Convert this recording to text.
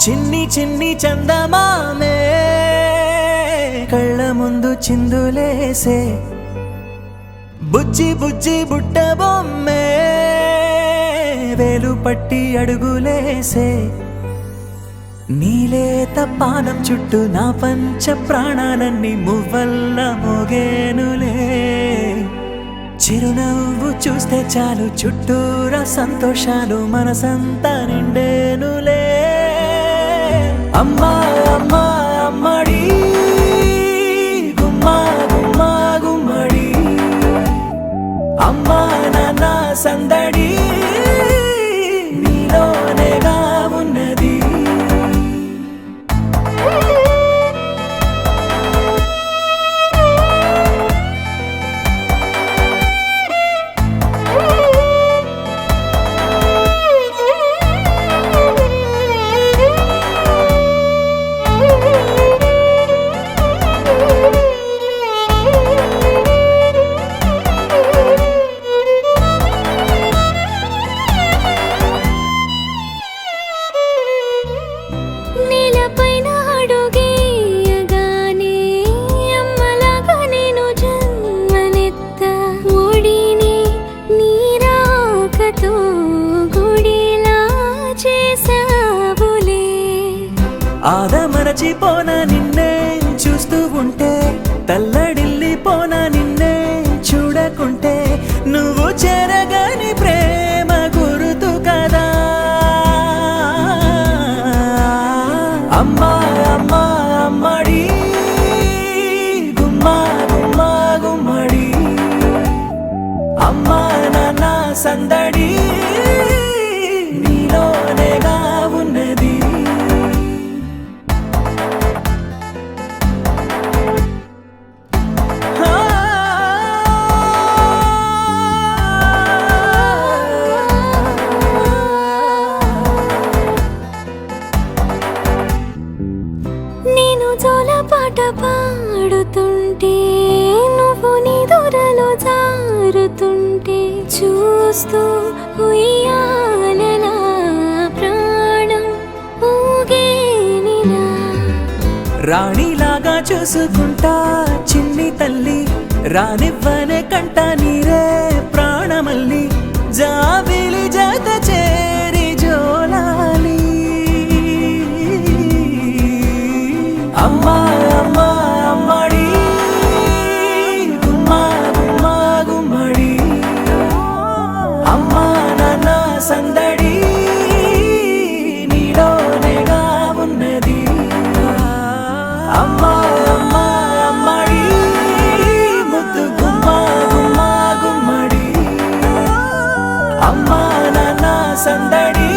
చిన్ని చిన్ని చందమామే కళ్ళ ముందు చిందులేసే బుజ్జి బుజ్జి బుట్ట బొమ్మే వేలు పట్టి అడుగులేసే నీలేత పానం చుట్టూ నా పంచ ప్రాణాలన్నీ మువ్వల్ల మోగేనులే చిరునవ్వు చూస్తే చాలు చుట్టూరా సంతోషాలు మనసంతా నిండేనులే అమ్మా అమ్మా అమ్మడి గుమ్మా గుమ్మా గుమ్మడి అమ్మా నాన్న సందడి నీలోనేగా ఉన్నది ఆదమరచిపోనా నిన్నే చూస్తూ ఉంటే తల్లడిల్లిపోనా నిన్నే చూడకుంటే నువ్వు చెరగని ప్రేమ గురుతు కదా అమ్మా అమ్మా అమ్మడి గుమ్మా గుమ్మా గుమ్మడి అమ్మా నాన్న సందడి నీలోనేగా ఉన్నది పాట పాడుతుంటే నువ్వు నీ దూరలో జారుతుంటే చూస్తూ ఉయ్యాలలా ప్రాణం ఊగేనిలా రాణిలాగా చూసుకుంటా చిన్ని తల్లి రానివ్వనే కంట నీరే ప్రాణమల్లి జాబిలి జత చేరి జోలాలి అమ్మా అమ్మా అమ్మడి గుమ్మా గుమ్మా గుమ్మడి అమ్మా నాన్న సందడి నీలోనేగా ఉన్నది అమ్మా అమ్మా అమ్మడి ముద్దు గుమ్మా గుమ్మా గుమ్మడి అమ్మా నాన్న సందడి